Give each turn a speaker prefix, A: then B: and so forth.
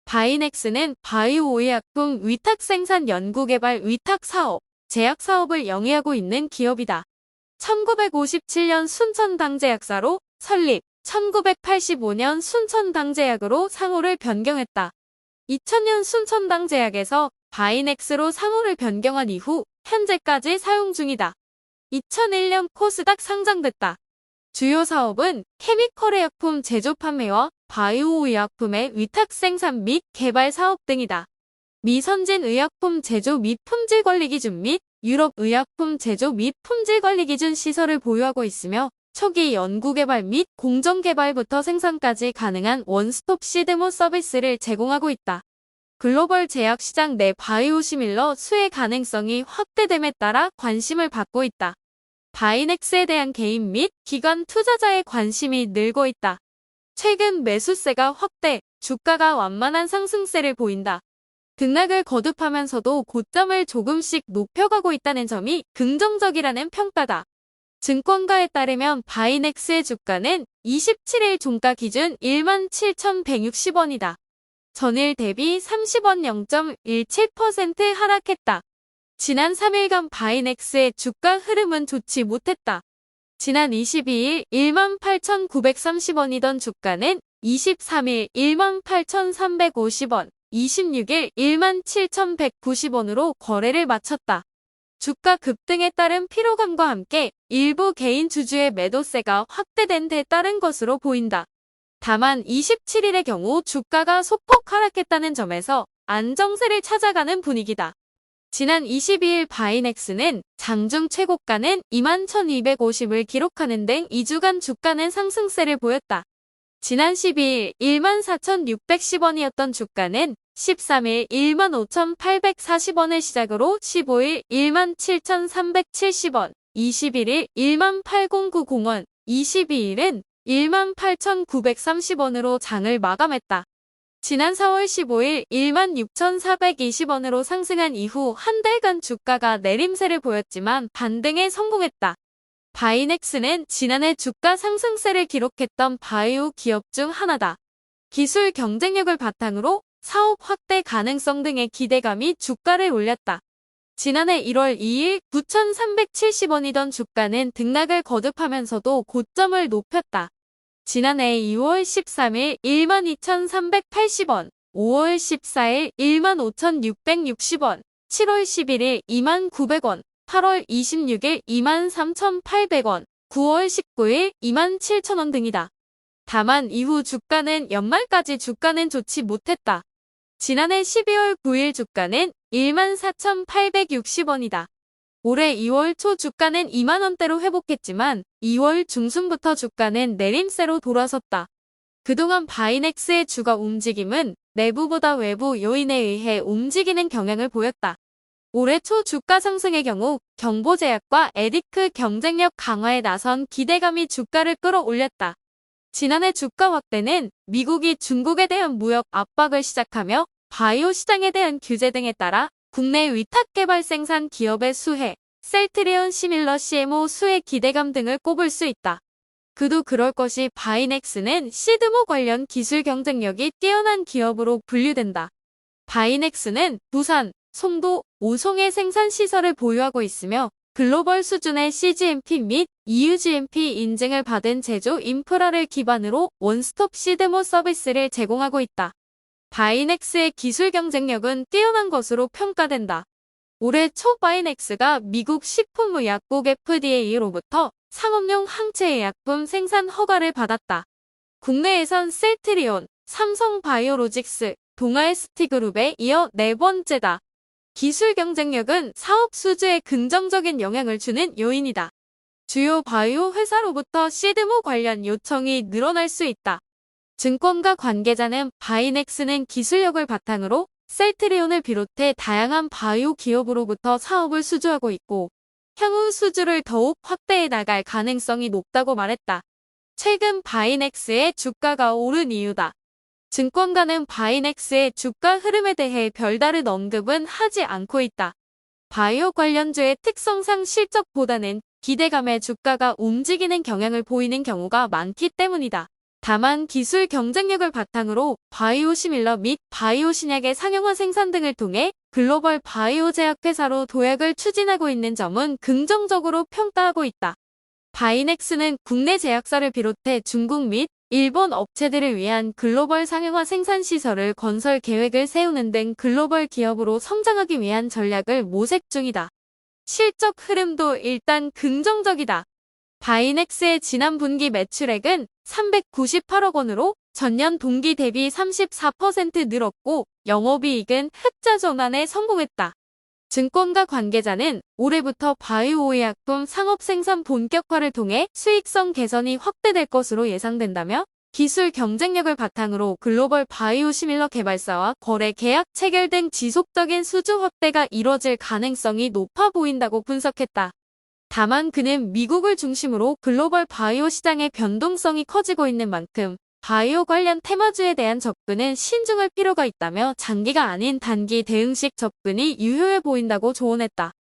A: 바이넥스는 바이오 의약품 위탁 생산 연구개발 위탁 사업, 제약 사업을 영위하고 있는 기업이다. 1957년 순천당제약사로 설립, 1985년 순천당제약으로 상호를 변경했다. 2000년 순천당제약에서 바이넥스로 상호를 변경한 이후 현재까지 사용 중이다. 2001년 코스닥 상장됐다. 주요 사업은 케미컬 의약품 제조 판매와 바이오 의약품의 위탁 생산 및 개발 사업 등이다. 미선진 의약품 제조 및 품질 관리 기준 및 유럽 의약품 제조 및 품질 관리 기준 시설을 보유하고 있으며 초기 연구개발 및 공정개발부터 생산까지 가능한 원스톱 CDMO 서비스를 제공하고 있다. 글로벌 제약 시장 내 바이오 시밀러 수혜 가능성이 확대됨에 따라 관심을 받고 있다. 바이넥스에 대한 개인 및 기관 투자자의 관심이 늘고 있다. 최근 매수세가 확대, 주가가 완만한 상승세를 보인다. 등락을 거듭하면서도 고점을 조금씩 높여가고 있다는 점이 긍정적이라는 평가다. 증권가에 따르면 바이넥스의 주가는 27일 종가 기준 17,160원이다. 전일 대비 30원 0.17% 하락했다. 지난 3일간 바이넥스의 주가 흐름은 좋지 못했다. 지난 22일 18,930원이던 주가는 23일 18,350원, 26일 17,190원으로 거래를 마쳤다. 주가 급등에 따른 피로감과 함께 일부 개인 주주의 매도세가 확대된 데 따른 것으로 보인다. 다만 27일의 경우 주가가 소폭 하락했다는 점에서 안정세를 찾아가는 분위기다. 지난 22일 바이넥스는 장중 최고가는 21,250을 기록하는 등 2주간 주가는 상승세를 보였다. 지난 12일 14,610원이었던 주가는 13일 15,840원을 시작으로 15일 17,370원, 21일 18,090원, 22일은 18,930원으로 장을 마감했다. 지난 4월 15일 16,420원으로 상승한 이후 한 달간 주가가 내림세를 보였지만 반등에 성공했다. 바이넥스는 지난해 주가 상승세를 기록했던 바이오 기업 중 하나다. 기술 경쟁력을 바탕으로 사업 확대 가능성 등의 기대감이 주가를 올렸다. 지난해 1월 2일 9,370원이던 주가는 등락을 거듭하면서도 고점을 높였다. 지난해 2월 13일 12,380원, 5월 14일 15,660원, 7월 11일 2,900원, 8월 26일 23,800원, 9월 19일 27,000원 등이다. 다만 이후 주가는 연말까지 주가는 좋지 못했다. 지난해 12월 9일 주가는 14,860원이다. 올해 2월 초 주가는 2만원대로 회복했지만 2월 중순부터 주가는 내림세로 돌아섰다. 그동안 바이넥스의 주가 움직임은 내부보다 외부 요인에 의해 움직이는 경향을 보였다. 올해 초 주가 상승의 경우 경보제약과 에디크 경쟁력 강화에 나선 기대감이 주가를 끌어올렸다. 지난해 주가 확대는 미국이 중국에 대한 무역 압박을 시작하며 바이오 시장에 대한 규제 등에 따라 국내 위탁개발 생산 기업의 수혜, 셀트리온 시밀러 CMO 수혜 기대감 등을 꼽을 수 있다. 그도 그럴 것이 바이넥스는 CDMO 관련 기술 경쟁력이 뛰어난 기업으로 분류된다. 바이넥스는 부산, 송도, 오송의 생산 시설을 보유하고 있으며 글로벌 수준의 CGMP 및 EU-GMP 인증을 받은 제조 인프라를 기반으로 원스톱 CDMO 서비스를 제공하고 있다. 바이넥스의 기술 경쟁력은 뛰어난 것으로 평가된다. 올해 초 바이넥스가 미국 식품의약국 FDA로부터 상업용 항체의약품 생산 허가를 받았다. 국내에선 셀트리온, 삼성바이오로직스, 동아ST그룹에 이어 네 번째다. 기술 경쟁력은 사업 수주에 긍정적인 영향을 주는 요인이다. 주요 바이오 회사로부터 CDMO 관련 요청이 늘어날 수 있다. 증권가 관계자는 바이넥스는 기술력을 바탕으로 셀트리온을 비롯해 다양한 바이오 기업으로부터 사업을 수주하고 있고 향후 수주를 더욱 확대해 나갈 가능성이 높다고 말했다. 최근 바이넥스의 주가가 오른 이유다. 증권가는 바이넥스의 주가 흐름에 대해 별다른 언급은 하지 않고 있다. 바이오 관련주의 특성상 실적보다는 기대감에 주가가 움직이는 경향을 보이는 경우가 많기 때문이다. 다만 기술 경쟁력을 바탕으로 바이오 시밀러 및 바이오 신약의 상용화 생산 등을 통해 글로벌 바이오 제약 회사로 도약을 추진하고 있는 점은 긍정적으로 평가하고 있다. 바이넥스는 국내 제약사를 비롯해 중국 및 일본 업체들을 위한 글로벌 상용화 생산 시설을 건설 계획을 세우는 등 글로벌 기업으로 성장하기 위한 전략을 모색 중이다. 실적 흐름도 일단 긍정적이다. 바이넥스의 지난 분기 매출액은 398억 원으로 전년 동기 대비 34% 늘었고 영업이익은 흑자 전환에 성공했다. 증권가 관계자는 올해부터 바이오 의약품 상업 생산 본격화를 통해 수익성 개선이 확대될 것으로 예상된다며 기술 경쟁력을 바탕으로 글로벌 바이오 시밀러 개발사와 거래 계약 체결 등 지속적인 수주 확대가 이뤄질 가능성이 높아 보인다고 분석했다. 다만 그는 미국을 중심으로 글로벌 바이오 시장의 변동성이 커지고 있는 만큼 바이오 관련 테마주에 대한 접근은 신중할 필요가 있다며 장기가 아닌 단기 대응식 접근이 유효해 보인다고 조언했다.